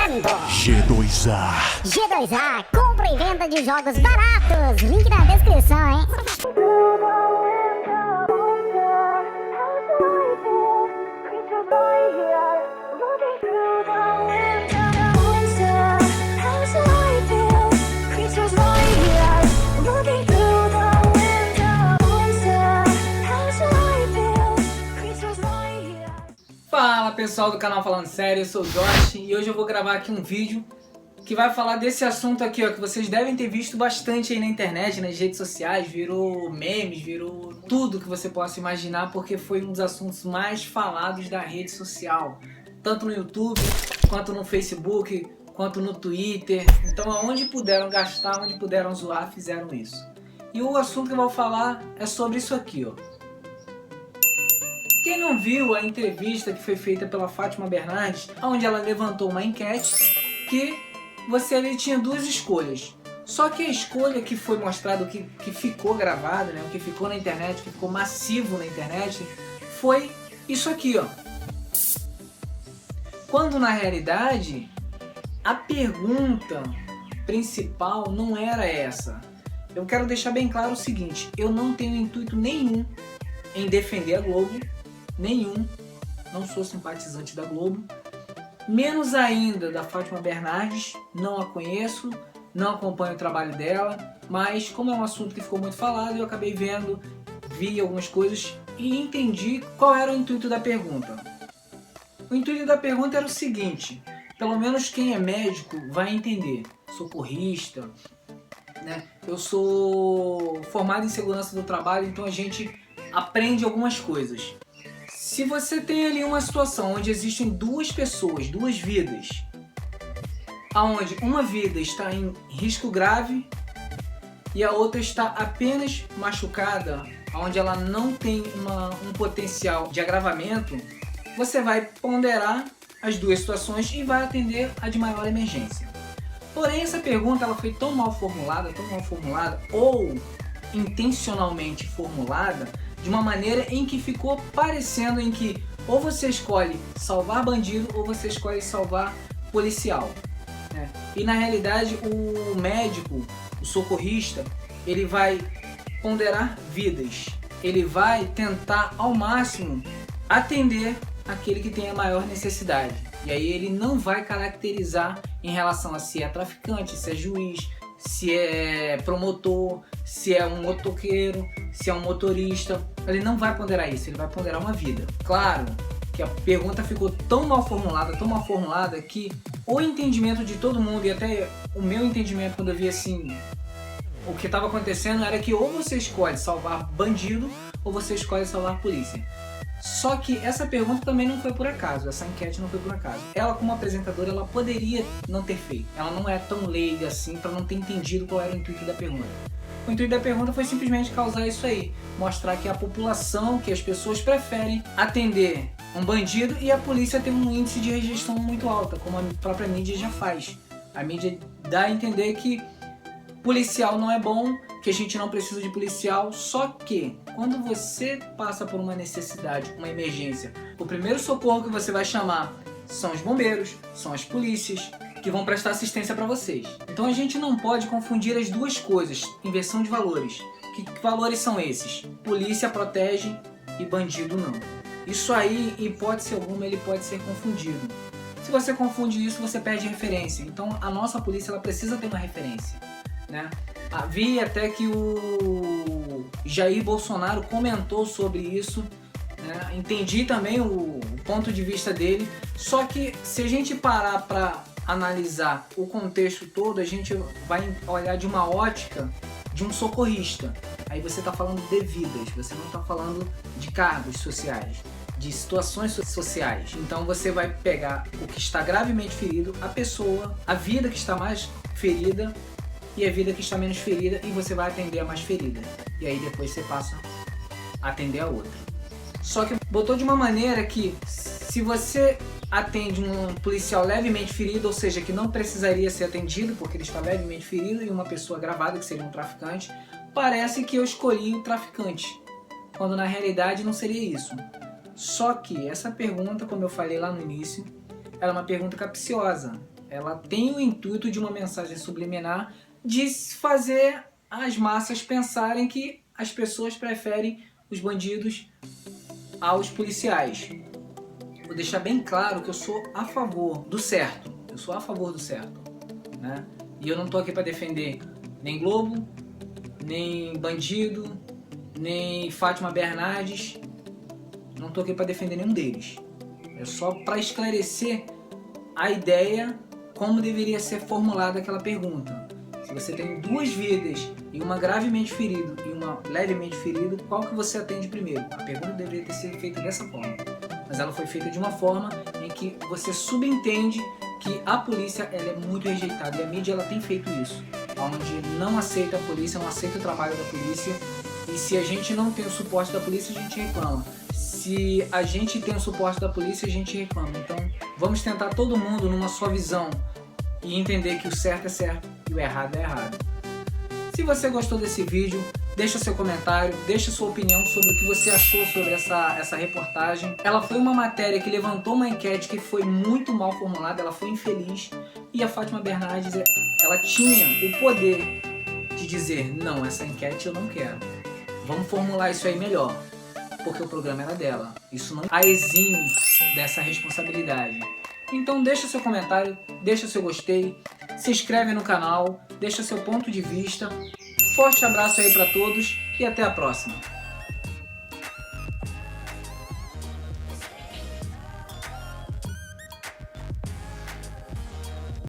apresentando G2A. G2A, compra e venda de jogos baratos. Link na descrição, hein? Fala pessoal do canal Falando Sério, eu sou o Josh e hoje eu vou gravar aqui um vídeo que vai falar desse assunto aqui, ó, que vocês devem ter visto bastante aí na internet, nas redes sociais, virou memes, virou tudo que você possa imaginar, porque foi um dos assuntos mais falados da rede social, tanto no YouTube, quanto no Facebook, quanto no Twitter. Então aonde puderam gastar, onde puderam zoar, fizeram isso. E o assunto que eu vou falar é sobre isso aqui, ó. Quem não viu a entrevista que foi feita pela Fátima Bernardes, onde ela levantou uma enquete que você ali tinha duas escolhas. Só que a escolha que foi mostrada, que ficou gravada, né, o que ficou na internet, que ficou massivo na internet, foi isso aqui, ó. Quando na realidade a pergunta principal não era essa. Eu quero deixar bem claro o seguinte: eu não tenho intuito nenhum em defender a Globo. Nenhum, não sou simpatizante da Globo, menos ainda da Fátima Bernardes, não a conheço, não acompanho o trabalho dela, mas como é um assunto que ficou muito falado, eu acabei vendo, vi algumas coisas e entendi qual era o intuito da pergunta. O intuito da pergunta era o seguinte, pelo menos quem é médico vai entender, socorrista, né? Eu sou formado em segurança do trabalho, então a gente aprende algumas coisas. Se você tem ali uma situação onde existem duas pessoas, duas vidas, onde uma vida está em risco grave e a outra está apenas machucada, onde ela não tem um potencial de agravamento, você vai ponderar as duas situações e vai atender a de maior emergência. Porém, essa pergunta ela foi tão mal formulada ou intencionalmente formulada, de uma maneira em que ficou parecendo em que ou você escolhe salvar bandido ou você escolhe salvar policial, né? E na realidade o médico, o socorrista, ele vai ponderar vidas, ele vai tentar ao máximo atender aquele que tem a maior necessidade. E aí ele não vai caracterizar em relação a se é traficante, se é juiz, se é promotor, se é um motoqueiro, se é um motorista. Ele não vai ponderar isso, ele vai ponderar uma vida. Claro que a pergunta ficou tão mal formulada que o entendimento de todo mundo, e até o meu entendimento quando eu vi assim, o que estava acontecendo era que ou você escolhe salvar bandido ou você escolhe salvar polícia. Só que essa pergunta também não foi por acaso, essa enquete não foi por acaso. Ela, como apresentadora, ela poderia não ter feito. Ela não é tão leiga assim para não ter entendido qual era o intuito da pergunta. O intuito da pergunta foi simplesmente causar isso aí, mostrar que a população, que as pessoas preferem atender um bandido e a polícia tem um índice de rejeição muito alta, como a própria mídia já faz. A mídia dá a entender que policial não é bom, que a gente não precisa de policial, só que quando você passa por uma necessidade, uma emergência, o primeiro socorro que você vai chamar são os bombeiros, são as polícias, que vão prestar assistência para vocês. Então a gente não pode confundir as duas coisas, inversão de valores. Que valores são esses? Polícia protege e bandido não. Isso aí, em hipótese alguma, ele pode ser confundido. Se você confunde isso, você perde referência. Então a nossa polícia ela precisa ter uma referência, né? Vi até que o Jair Bolsonaro comentou sobre isso, né? Entendi também o ponto de vista dele, só que se a gente parar para analisar o contexto todo, a gente vai olhar de uma ótica de um socorrista. Aí você está falando de vidas, você não está falando de cargos sociais, de situações sociais. Então você vai pegar o que está gravemente ferido, a pessoa, a vida que está mais ferida e a vida que está menos ferida, e você vai atender a mais ferida. E aí depois você passa a atender a outra. Só que botou de uma maneira que se você atende um policial levemente ferido, ou seja, que não precisaria ser atendido porque ele está levemente ferido, e uma pessoa agravada, que seria um traficante, parece que eu escolhi o traficante, quando na realidade não seria isso. Só que essa pergunta, como eu falei lá no início, ela é uma pergunta capciosa. ela tem o intuito de uma mensagem subliminar de fazer as massas pensarem que as pessoas preferem os bandidos aos policiais. Vou deixar bem claro que eu sou a favor do certo. Eu sou a favor do certo, né? E eu não tô aqui para defender nem Globo, nem bandido, nem Fátima Bernardes. Não tô aqui para defender nenhum deles. É só para esclarecer a ideia como deveria ser formulada aquela pergunta. Se você tem 2 vidas e uma gravemente ferida e uma levemente ferida, qual que você atende primeiro? A pergunta deveria ter sido feita dessa forma. Mas ela foi feita de uma forma em que você subentende que a polícia ela é muito rejeitada e a mídia ela tem feito isso, onde não aceita a polícia, não aceita o trabalho da polícia, e se a gente não tem o suporte da polícia, a gente reclama. Se a gente tem o suporte da polícia, a gente reclama. Então vamos tentar todo mundo numa só visão e entender que o certo é certo e o errado é errado. Se você gostou desse vídeo, deixa seu comentário, deixa sua opinião sobre o que você achou sobre essa reportagem. Ela foi uma matéria que levantou uma enquete que foi muito mal formulada, ela foi infeliz, e a Fátima Bernardes, ela tinha o poder de dizer, não, essa enquete eu não quero. Vamos formular isso aí melhor, porque o programa era dela. Isso não a exime dessa responsabilidade. Então deixa seu comentário, deixa seu gostei, se inscreve no canal, deixa seu ponto de vista. Forte abraço aí para todos e até a próxima.